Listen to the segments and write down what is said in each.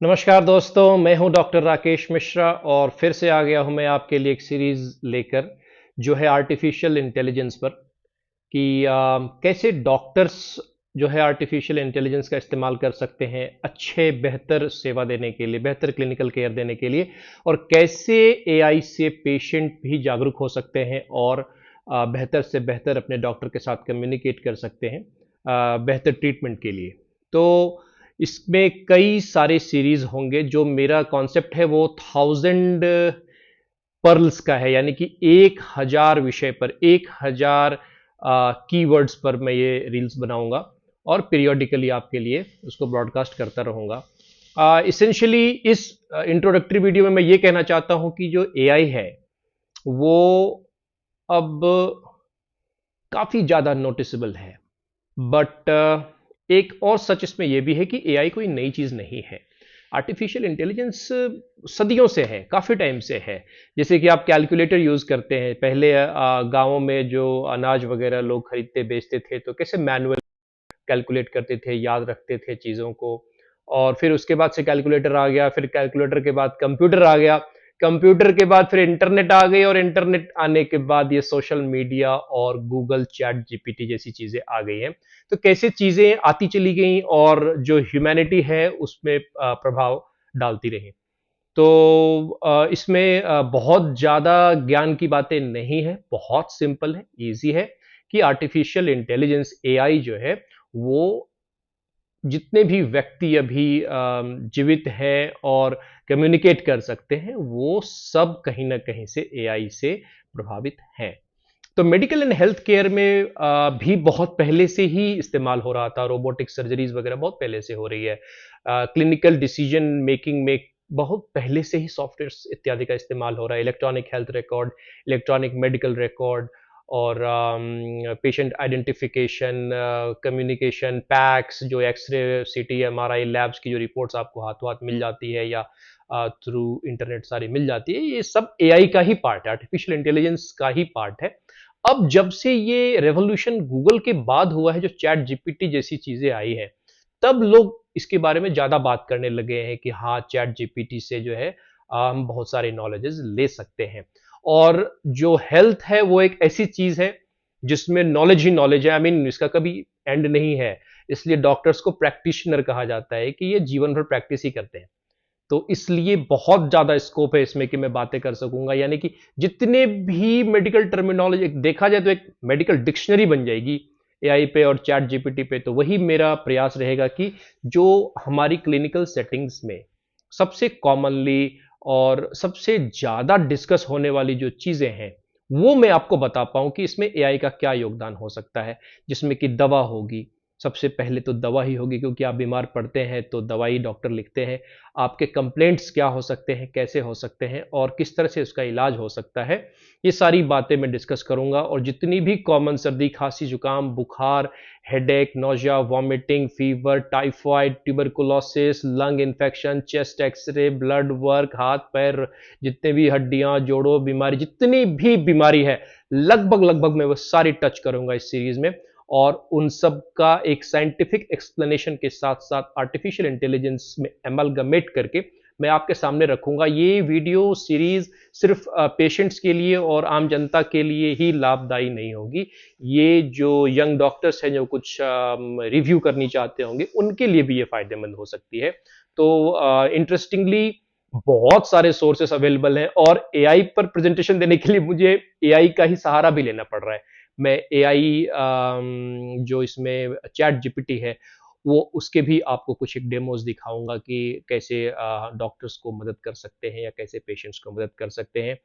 नमस्कार दोस्तों, मैं हूं डॉक्टर राकेश मिश्रा और फिर से आ गया हूं मैं आपके लिए एक सीरीज लेकर जो है आर्टिफिशियल इंटेलिजेंस पर कि कैसे डॉक्टर्स जो है आर्टिफिशियल इंटेलिजेंस का इस्तेमाल कर सकते हैं अच्छे बेहतर सेवा देने के लिए, बेहतर क्लिनिकल केयर देने के लिए, और कैसे एआई से पेशेंट भी जागरूक हो सकते हैं और बेहतर से बेहतर अपने डॉक्टर के साथ कम्युनिकेट कर सकते हैं बेहतर ट्रीटमेंट के लिए। तो इसमें कई सारे सीरीज होंगे। जो मेरा कॉन्सेप्ट है वो 1000 पर्ल्स का है, यानी कि 1000 विषय पर 1000 कीवर्ड्स पर मैं ये रील्स बनाऊंगा और पीरियोडिकली आपके लिए उसको ब्रॉडकास्ट करता रहूंगा। इसेंशियली इस इंट्रोडक्टरी वीडियो में मैं ये कहना चाहता हूं कि जो एआई है वो अब काफी ज्यादा नोटिसेबल है। बट एक और सच इसमें यह भी है कि एआई कोई नई चीज नहीं है। आर्टिफिशियल इंटेलिजेंस सदियों से है, काफी टाइम से है। जैसे कि आप कैलकुलेटर यूज करते हैं, पहले गांवों में जो अनाज वगैरह लोग खरीदते बेचते थे तो कैसे मैनुअल कैलकुलेट करते थे, याद रखते थे चीज़ों को। और फिर उसके बाद से कैलकुलेटर आ गया, फिर कैलकुलेटर के बाद कंप्यूटर आ गया, कंप्यूटर के बाद फिर इंटरनेट आ गई, और इंटरनेट आने के बाद ये सोशल मीडिया और गूगल चैट जीपीटी जैसी चीज़ें आ गई हैं। तो कैसे चीज़ें आती चली गई और जो ह्यूमैनिटी है उसमें प्रभाव डालती रही। तो इसमें बहुत ज़्यादा ज्ञान की बातें नहीं है, बहुत सिंपल है, ईजी है कि आर्टिफिशियल इंटेलिजेंस एआई जो है वो जितने भी व्यक्ति अभी जीवित हैं और कम्युनिकेट कर सकते हैं वो सब कहीं ना कहीं से एआई से प्रभावित हैं। तो मेडिकल एंड हेल्थ केयर में भी बहुत पहले से ही इस्तेमाल हो रहा था, रोबोटिक सर्जरीज वगैरह बहुत पहले से हो रही है। क्लिनिकल डिसीजन मेकिंग में बहुत पहले से ही सॉफ्टवेयर इत्यादि का इस्तेमाल हो रहा है। Electronic health record, electronic medical record, और पेशेंट आइडेंटिफिकेशन, कम्युनिकेशन, पैक्स, जो एक्सरे, सीटी, एमआरआई लैब्स की जो रिपोर्ट्स आपको हाथों हाथ मिल जाती है या थ्रू इंटरनेट सारी मिल जाती है, ये सब एआई का ही पार्ट है, आर्टिफिशियल इंटेलिजेंस का ही पार्ट है। अब जब से ये रेवोल्यूशन गूगल के बाद हुआ है, जो चैट जीपीटी जैसी चीजें आई है, तब लोग इसके बारे में ज्यादा बात करने लगे हैं कि हाँ, चैट जीपीटी से जो है हम बहुत सारे नॉलेजेस ले सकते हैं। और जो हेल्थ है वो एक ऐसी चीज है जिसमें नॉलेज ही नॉलेज है। आई मीन इसका कभी एंड नहीं है। इसलिए डॉक्टर्स को प्रैक्टिशनर कहा जाता है कि ये जीवन भर प्रैक्टिस ही करते हैं। तो इसलिए बहुत ज्यादा स्कोप है इसमें कि मैं बातें कर सकूंगा, यानी कि जितने भी मेडिकल टर्मिनोलॉजी देखा जाए तो एक मेडिकल डिक्शनरी बन जाएगी एआई पे और चैट जीपीटी पे। तो वही मेरा प्रयास रहेगा कि जो हमारी क्लिनिकल सेटिंग्स में सबसे कॉमनली और सबसे ज्यादा डिस्कस होने वाली जो चीजें हैं वो मैं आपको बता पाऊं कि इसमें एआई का क्या योगदान हो सकता है। जिसमें कि दवा होगी, सबसे पहले तो दवा ही होगी, क्योंकि आप बीमार पड़ते हैं तो दवाई डॉक्टर लिखते हैं। आपके कंप्लेंट्स क्या हो सकते हैं, कैसे हो सकते हैं और किस तरह से उसका इलाज हो सकता है, ये सारी बातें मैं डिस्कस करूंगा। और जितनी भी कॉमन सर्दी, खांसी, जुकाम, बुखार, headache, nausea, vomiting, fever, typhoid, tuberculosis, lung infection, chest x-ray, blood work, हाथ पैर, जितने भी हड्डियां जोड़ों बीमारी, जितनी भी बीमारी है, लगभग लगभग मैं वो सारी टच करूंगा इस सीरीज में। और उन सब का एक साइंटिफिक एक्सप्लेनेशन के साथ साथ आर्टिफिशियल इंटेलिजेंस में एमलगमेट करके मैं आपके सामने रखूंगा। ये वीडियो सीरीज सिर्फ पेशेंट्स के लिए और आम जनता के लिए ही लाभदायी नहीं होगी। ये जो यंग डॉक्टर्स हैं जो कुछ रिव्यू करनी चाहते होंगे उनके लिए भी ये फायदेमंद हो सकती है। तो इंटरेस्टिंगली बहुत सारे सोर्सेस अवेलेबल हैं और एआई पर प्रेजेंटेशन देने के लिए मुझे एआई का ही सहारा भी लेना पड़ रहा है। मैं एआई जो इसमें चैट जीपीटी है वो उसके भी आपको कुछ एक डेमोज दिखाऊंगा कि कैसे डॉक्टर्स को मदद कर सकते हैं या कैसे पेशेंट्स को मदद कर सकते हैं।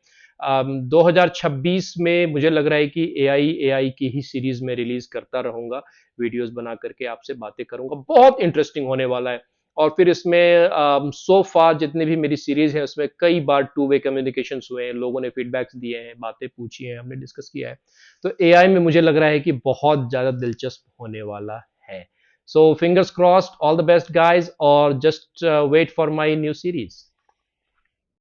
2026 में मुझे लग रहा है कि एआई एआई की ही सीरीज में रिलीज करता रहूंगा, वीडियोस बना करके आपसे बातें करूंगा, बहुत इंटरेस्टिंग होने वाला है। और फिर इसमें सो फार जितनी भी मेरी सीरीज है उसमें कई बार टू वे कम्युनिकेशन हुए हैं, लोगों ने फीडबैक्स दिए हैं, बातें पूछी हैं, हमने डिस्कस किया है। तो एआई में मुझे लग रहा है कि बहुत ज्यादा दिलचस्प होने वाला है। So fingers crossed, all the best guys, और just wait for my new series.